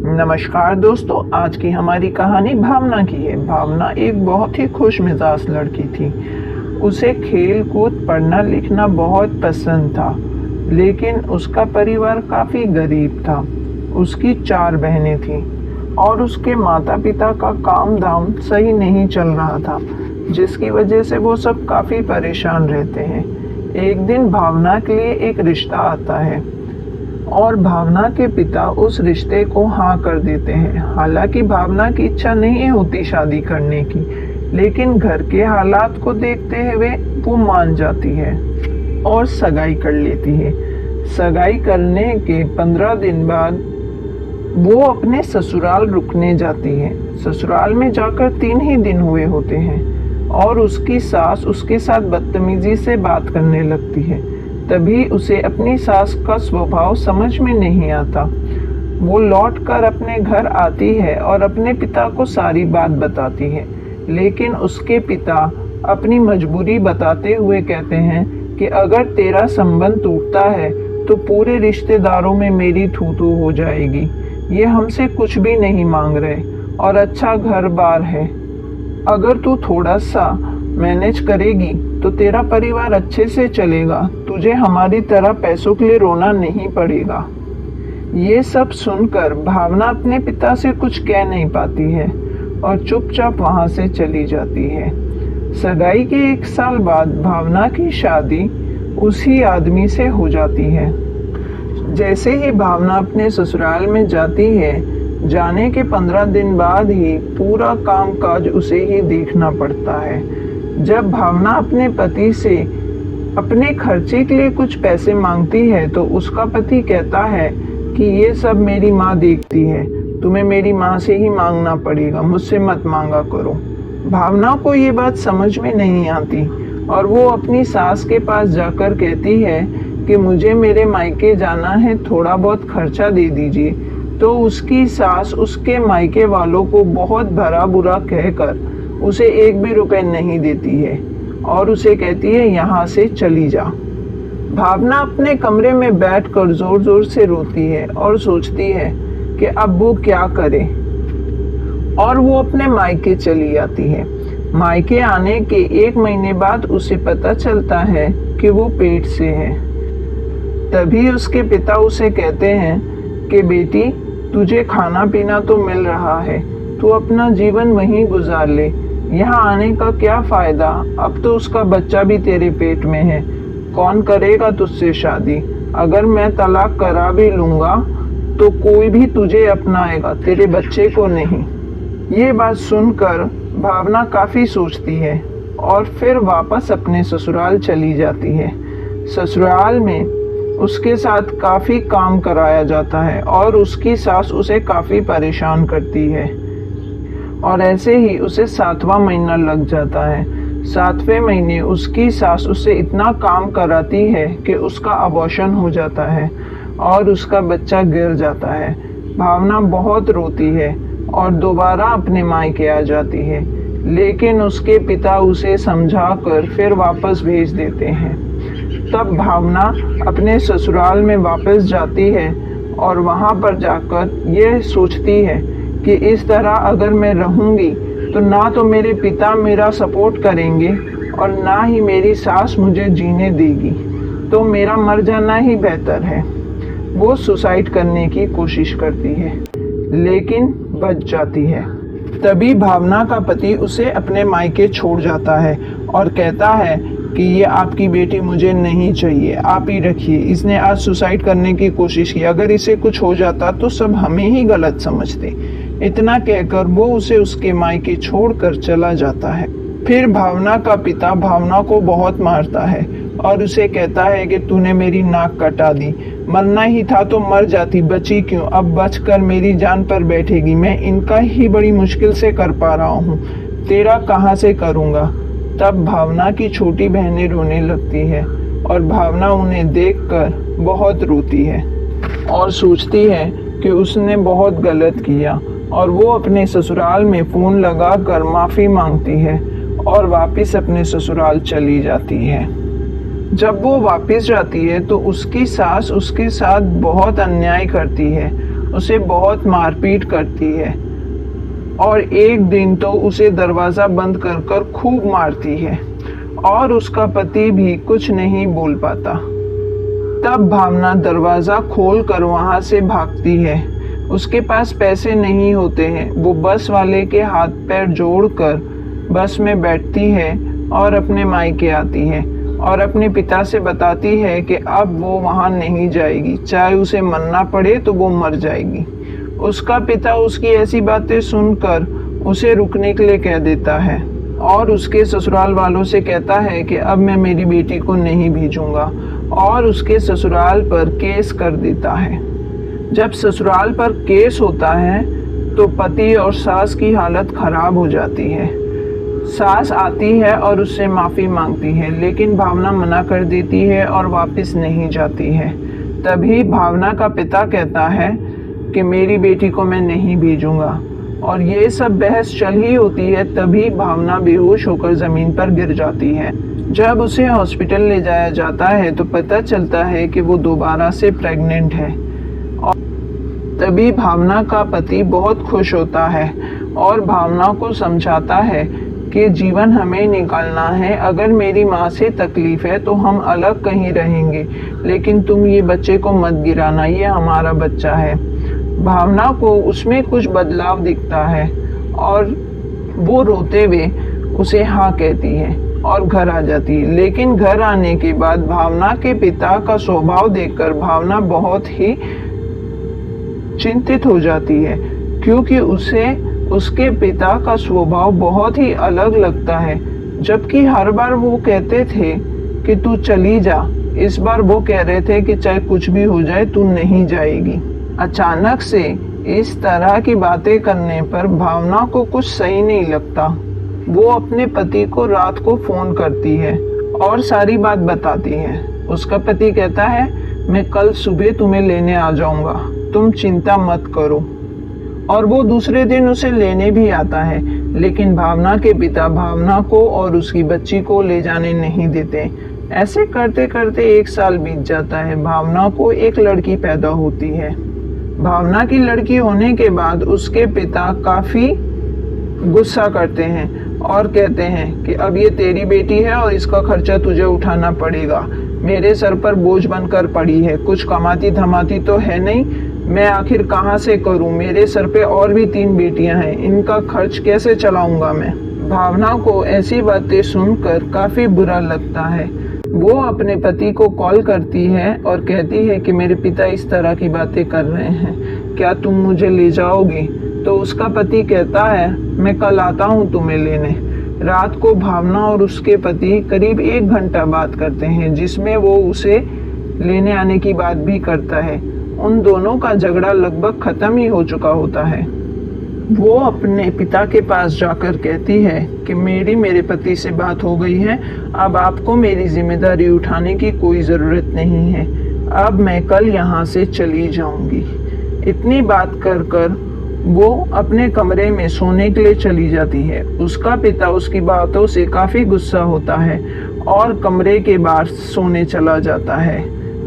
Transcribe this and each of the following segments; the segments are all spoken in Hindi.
नमस्कार दोस्तों, आज की हमारी कहानी भावना की है। भावना एक बहुत ही खुश मिजाज लड़की थी। उसे खेल कूद पढ़ना लिखना बहुत पसंद था, लेकिन उसका परिवार काफ़ी गरीब था। उसकी 4 बहनें थीं और उसके माता पिता का काम धाम सही नहीं चल रहा था, जिसकी वजह से वो सब काफ़ी परेशान रहते हैं। एक दिन भावना के लिए एक रिश्ता आता है और भावना के पिता उस रिश्ते को हाँ कर देते हैं। हालांकि भावना की इच्छा नहीं होती शादी करने की, लेकिन घर के हालात को देखते हुए वो मान जाती है और सगाई कर लेती है। सगाई करने के 15 दिन बाद वो अपने ससुराल रुकने जाती है। ससुराल में जाकर 3 ही दिन हुए होते हैं और उसकी सास उसके साथ बदतमीजी से बात करने लगती है। तभी उसे अपनी सास का स्वभाव समझ में नहीं आता। वो लौटकर अपने घर आती है और अपने पिता को सारी बात बताती है, लेकिन उसके पिता अपनी मजबूरी बताते हुए कहते हैं कि अगर तेरा संबंध टूटता है तो पूरे रिश्तेदारों में मेरी थू-थू हो जाएगी। ये हमसे कुछ भी नहीं मांग रहे और अच्छा घर बार है। अगर तू थोड़ा सा मैनेज करेगी तो तेरा परिवार अच्छे से चलेगा। तुझे हमारी तरह पैसों के लिए रोना नहीं पड़ेगा। ये सब सुनकर भावना अपने पिता से कुछ कह नहीं पाती है और चुपचाप वहाँ से चली जाती है। सगाई के 1 साल बाद भावना की शादी उसी आदमी से हो जाती है। जैसे ही भावना अपने ससुराल में जाती है, जाने के 15 दिन बाद ही पूरा कामकाज उसे ही देखना पड़ता है। जब भावना अपने पति से अपने खर्चे के लिए कुछ पैसे मांगती है तो उसका पति कहता है कि ये सब मेरी माँ देखती है, तुम्हें मेरी माँ से ही मांगना पड़ेगा, मुझसे मत मांगा करो। भावना को ये बात समझ में नहीं आती और वो अपनी सास के पास जाकर कहती है कि मुझे मेरे मायके जाना है, थोड़ा बहुत खर्चा दे दीजिए। तो उसकी सास उसके मायके वालों को बहुत भला बुरा कहकर उसे 1 भी रुपए नहीं देती है और उसे कहती है यहाँ से चली जा। भावना अपने कमरे में बैठकर जोर जोर से रोती है और सोचती है कि अब वो क्या करे, और वो अपने मायके चली जाती है। मायके आने के 1 महीने बाद उसे पता चलता है कि वो पेट से है। तभी उसके पिता उसे कहते हैं कि बेटी, तुझे खाना पीना तो मिल रहा है, तू अपना जीवन वहीं गुजार ले, यहाँ आने का क्या फायदा, अब तो उसका बच्चा भी तेरे पेट में है, कौन करेगा तुझसे शादी। अगर मैं तलाक करा भी लूँगा तो कोई भी तुझे अपनाएगा, तेरे बच्चे को नहीं। ये बात सुनकर भावना काफ़ी सोचती है और फिर वापस अपने ससुराल चली जाती है। ससुराल में उसके साथ काफ़ी काम कराया जाता है और उसकी सास उसे काफ़ी परेशान करती है और ऐसे ही उसे 7वां महीना लग जाता है। 7वें महीने उसकी सास उससे इतना काम कराती है कि उसका अबॉर्शन हो जाता है और उसका बच्चा गिर जाता है। भावना बहुत रोती है और दोबारा अपने मायके आ जाती है, लेकिन उसके पिता उसे समझाकर फिर वापस भेज देते हैं। तब भावना अपने ससुराल में वापस जाती है और वहाँ पर जाकर ये सोचती है कि इस तरह अगर मैं रहूँगी तो ना तो मेरे पिता मेरा सपोर्ट करेंगे और ना ही मेरी सास मुझे जीने देगी, तो मेरा मर जाना ही बेहतर है। वो सुसाइड करने की कोशिश करती है, लेकिन बच जाती है। तभी भावना का पति उसे अपने मायके छोड़ जाता है और कहता है कि ये आपकी बेटी मुझे नहीं चाहिए, आप ही रखिए, इसने आज सुसाइड करने की कोशिश की, अगर इसे कुछ हो जाता तो सब हमें ही गलत समझते। इतना कहकर वो उसे उसके मायके छोड़कर चला जाता है। फिर भावना का पिता भावना को बहुत मारता है और उसे कहता है कि तूने मेरी नाक कटा दी, मरना ही था तो मर जाती, बची क्यों, अब बचकर मेरी जान पर बैठेगी, मैं इनका ही बड़ी मुश्किल से कर पा रहा हूँ, तेरा कहाँ से करूँगा। तब भावना की छोटी बहनें रोने लगती है और भावना उन्हें देखकर बहुत रोती है और सोचती है कि उसने बहुत गलत किया, और वो अपने ससुराल में फ़ोन लगाकर माफ़ी मांगती है और वापस अपने ससुराल चली जाती है। जब वो वापस जाती है तो उसकी सास उसके साथ बहुत अन्याय करती है। उसे बहुत मारपीट करती है और एक दिन तो उसे दरवाज़ा बंद कर कर खूब मारती है और उसका पति भी कुछ नहीं बोल पाता। तब भावना दरवाज़ा खोल कर वहाँ से भागती है। उसके पास पैसे नहीं होते हैं। वो बस वाले के हाथ पैर जोड़कर बस में बैठती है और अपने मायके आती है और अपने पिता से बताती है कि अब वो वहाँ नहीं जाएगी, चाहे उसे मरना पड़े तो वो मर जाएगी। उसका पिता उसकी ऐसी बातें सुनकर उसे रुकने के लिए कह देता है और उसके ससुराल वालों से कहता है कि अब मैं मेरी बेटी को नहीं भेजूंगा और उसके ससुराल पर केस कर देता है। जब ससुराल पर केस होता है तो पति और सास की हालत खराब हो जाती है। सास आती है और उससे माफ़ी मांगती है, लेकिन भावना मना कर देती है और वापस नहीं जाती है। तभी भावना का पिता कहता है कि मेरी बेटी को मैं नहीं भेजूंगा और ये सब बहस चल ही होती है। तभी भावना बेहोश होकर ज़मीन पर गिर जाती है। जब उसे हॉस्पिटल ले जाया जाता है तो पता चलता है कि वो दोबारा से प्रेग्नेंट है और तभी भावना का पति बहुत खुश होता है और भावना को समझाता है कि जीवन हमें निकालना है। अगर मेरी माँ से तकलीफ है तो हम अलग कहीं रहेंगे, लेकिन तुम ये बच्चे को मत गिराना, ये हमारा बच्चा है। भावना को उसमें कुछ बदलाव दिखता है और वो रोते हुए उसे हाँ कहती है और घर आ जाती है। लेकिन घर आने के बाद भावना के पिता का स्वभाव देखकर भावना बहुत ही चिंतित हो जाती है, क्योंकि उसे उसके पिता का स्वभाव बहुत ही अलग लगता है। जबकि हर बार वो कहते थे कि तू चली जा, इस बार वो कह रहे थे कि चाहे कुछ भी हो जाए तू नहीं जाएगी। अचानक से इस तरह की बातें करने पर भावना को कुछ सही नहीं लगता। वो अपने पति को रात को फ़ोन करती है और सारी बात बताती है। उसका पति कहता है मैं कल सुबह तुम्हें लेने आ जाऊंगा, तुम चिंता मत करो। और वो दूसरे दिन उसे लेने भी आता है, लेकिन भावना के पिता भावना को और उसकी बच्ची को ले जाने नहीं देते। ऐसे करते करते 1 साल बीत जाता है। भावना को एक लड़की पैदा होती है। भावना की लड़की होने के बाद उसके पिता काफ़ी गुस्सा करते हैं और कहते हैं कि अब ये तेरी बेटी है और इसका खर्चा तुझे उठाना पड़ेगा। मेरे सर पर बोझ बनकर पड़ी है, कुछ कमाती धमाती तो है नहीं, मैं आखिर कहाँ से करूँ? मेरे सर पे और भी 3 बेटियां हैं, इनका खर्च कैसे चलाऊंगा मैं? भावना को ऐसी बातें सुनकर काफ़ी बुरा लगता है। वो अपने पति को कॉल करती है और कहती है कि मेरे पिता इस तरह की बातें कर रहे हैं, क्या तुम मुझे ले जाओगी? तो उसका पति कहता है मैं कल आता हूँ तुम्हें लेने। रात को भावना और उसके पति करीब 1 घंटा बात करते हैं, जिसमें वो उसे लेने आने की बात भी करता है। उन दोनों का झगड़ा लगभग ख़त्म ही हो चुका होता है। वो अपने पिता के पास जाकर कहती है कि मेरे पति से बात हो गई है, अब आपको मेरी जिम्मेदारी उठाने की कोई ज़रूरत नहीं है, अब मैं कल यहाँ से चली जाऊँगी। इतनी बात कर कर वो अपने कमरे में सोने के लिए चली जाती है। उसका पिता उसकी बातों से काफ़ी गुस्सा होता है और कमरे के बाहर सोने चला जाता है।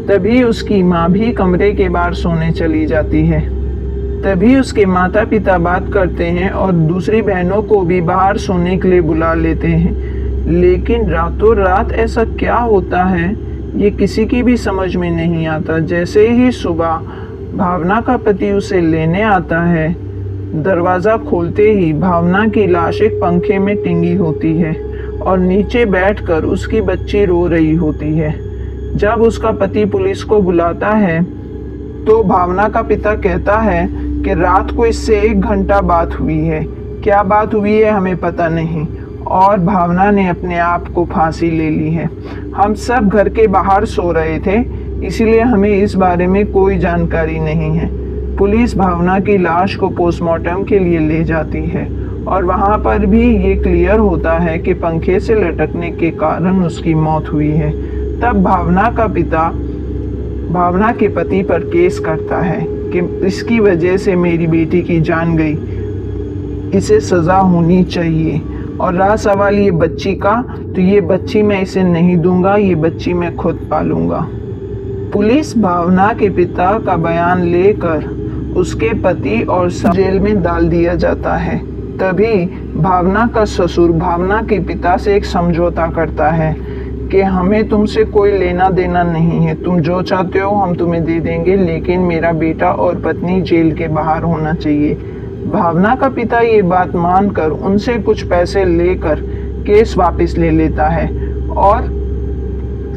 तभी उसकी माँ भी कमरे के बाहर सोने चली जाती है। तभी उसके माता पिता बात करते हैं और दूसरी बहनों को भी बाहर सोने के लिए बुला लेते हैं। लेकिन रातों रात ऐसा क्या होता है ये किसी की भी समझ में नहीं आता। जैसे ही सुबह भावना का पति उसे लेने आता है, दरवाज़ा खोलते ही भावना की लाश एक पंखे में टिंगी होती है और नीचे बैठकर उसकी बच्ची रो रही होती है। जब उसका पति पुलिस को बुलाता है तो भावना का पिता कहता है कि रात को इससे 1 घंटा बात हुई है, क्या बात हुई है हमें पता नहीं, और भावना ने अपने आप को फांसी ले ली है। हम सब घर के बाहर सो रहे थे, इसलिए हमें इस बारे में कोई जानकारी नहीं है। पुलिस भावना की लाश को पोस्टमार्टम के लिए ले जाती है और वहाँ पर भी ये क्लियर होता है कि पंखे से लटकने के कारण उसकी मौत हुई है। तब भावना का पिता भावना के पति पर केस करता है कि इसकी वजह से मेरी बेटी की जान गई, इसे सज़ा होनी चाहिए। और रहा सवाल ये बच्ची का, तो ये बच्ची मैं इसे नहीं दूंगा, ये बच्ची मैं खुद पालूंगा। पुलिस भावना के पिता का बयान लेकर उसके पति और जेल में डाल दिया जाता है। तभी भावना का ससुर भावना के पिता से एक समझौता करता है कि हमें तुमसे कोई लेना देना नहीं है, तुम जो चाहते हो हम तुम्हें दे देंगे, लेकिन मेरा बेटा और पत्नी जेल के बाहर होना चाहिए। भावना का पिता ये बात मानकर उनसे कुछ पैसे लेकर केस वापस ले लेता है और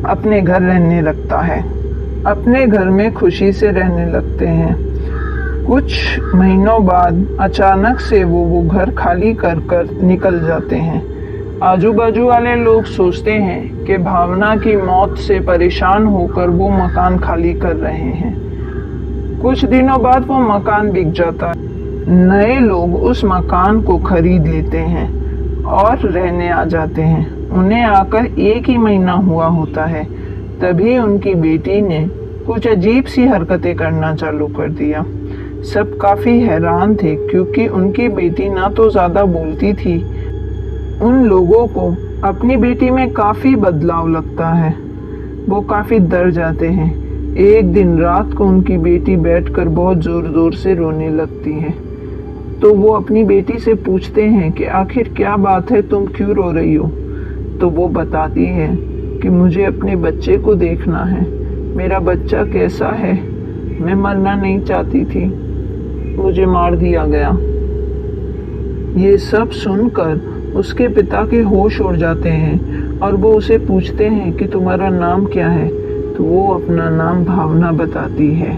अपने घर रहने लगता है। अपने घर में खुशी से रहने लगते हैं। कुछ महीनों बाद अचानक से वो घर खाली कर निकल जाते हैं। आजू बाजू वाले लोग सोचते हैं कि भावना की मौत से परेशान होकर वो मकान खाली कर रहे हैं। कुछ दिनों बाद वो मकान बिक जाता है। नए लोग उस मकान को खरीद लेते हैं और रहने आ जाते हैं। उन्हें आकर 1 ही महीना हुआ होता है, तभी उनकी बेटी ने कुछ अजीब सी हरकतें करना चालू कर दिया। सब काफ़ी हैरान थे क्योंकि उनकी बेटी ना तो ज़्यादा बोलती थी। उन लोगों को अपनी बेटी में काफ़ी बदलाव लगता है। वो काफ़ी डर जाते हैं। एक दिन रात को उनकी बेटी बैठकर बहुत ज़ोर ज़ोर से रोने लगती है। तो वो अपनी बेटी से पूछते हैं कि आखिर क्या बात है, तुम क्यों रो रही हो? तो वो बताती है कि मुझे अपने बच्चे को देखना है, मेरा बच्चा कैसा है, मैं मरना नहीं चाहती थी, मुझे मार दिया गया। ये सब सुनकर उसके पिता के होश उड़ जाते हैं और वो उसे पूछते हैं कि तुम्हारा नाम क्या है? तो वो अपना नाम भावना बताती है।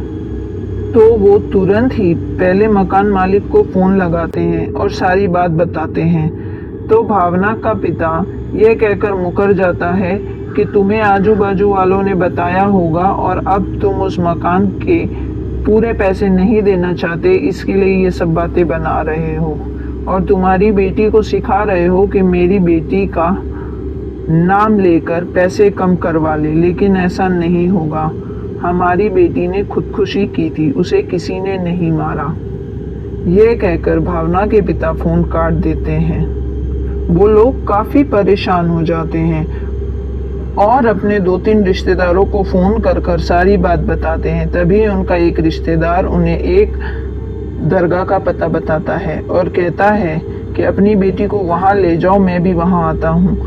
तो वो तुरंत ही पहले मकान मालिक को फ़ोन लगाते हैं और सारी बात बताते हैं। तो भावना का पिता ये कहकर मुकर जाता है कि तुम्हें आजू बाजू वालों ने बताया होगा और अब तुम उस मकान के पूरे पैसे नहीं देना चाहते, इसके लिए ये सब बातें बना रहे हो और तुम्हारी बेटी को सिखा रहे हो कि मेरी बेटी का नाम लेकर पैसे कम करवा ले, लेकिन ऐसा नहीं होगा। हमारी बेटी ने खुदकुशी की थी, उसे किसी ने नहीं मारा। ये कहकर भावना के पिता फ़ोन काट देते हैं। वो लोग काफ़ी परेशान हो जाते हैं और अपने 2-3 रिश्तेदारों को फ़ोन कर सारी बात बताते हैं। तभी उनका एक रिश्तेदार उन्हें एक दरगाह का पता बताता है और कहता है कि अपनी बेटी को वहाँ ले जाओ, मैं भी वहाँ आता हूँ,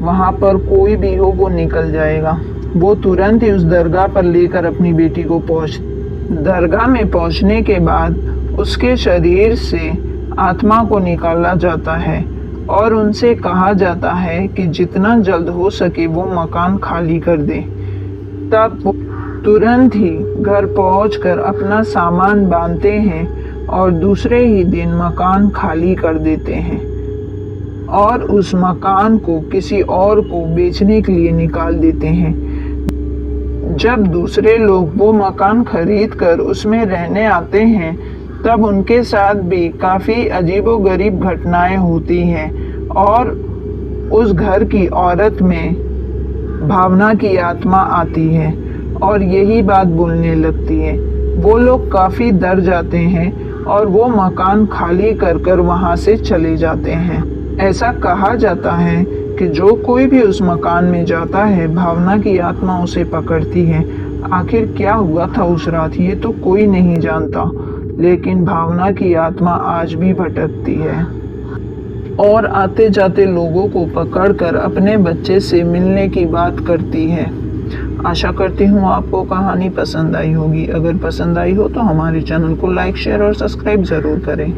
वहाँ पर कोई भी हो वो निकल जाएगा। वो तुरंत ही उस दरगाह पर लेकर अपनी बेटी को दरगाह में पहुँचने के बाद उसके शरीर से आत्मा को निकाला जाता है और उनसे कहा जाता है कि जितना जल्द हो सके वो मकान खाली कर दे। तब वो तुरंत ही घर पहुंचकर अपना सामान बांधते हैं और दूसरे ही दिन मकान खाली कर देते हैं और उस मकान को किसी और को बेचने के लिए निकाल देते हैं। जब दूसरे लोग वो मकान खरीद कर उसमें रहने आते हैं तब उनके साथ भी काफ़ी अजीबोगरीब घटनाएं होती हैं और उस घर की औरत में भावना की आत्मा आती है और यही बात बोलने लगती है। वो लोग काफ़ी डर जाते हैं और वो मकान खाली कर वहाँ से चले जाते हैं। ऐसा कहा जाता है कि जो कोई भी उस मकान में जाता है भावना की आत्मा उसे पकड़ती है। आखिर क्या हुआ था उस रात ये तो कोई नहीं जानता, लेकिन भावना की आत्मा आज भी भटकती है और आते जाते लोगों को पकड़कर अपने बच्चे से मिलने की बात करती है। आशा करती हूँ आपको कहानी पसंद आई होगी। अगर पसंद आई हो तो हमारे चैनल को लाइक, शेयर और सब्सक्राइब ज़रूर करें।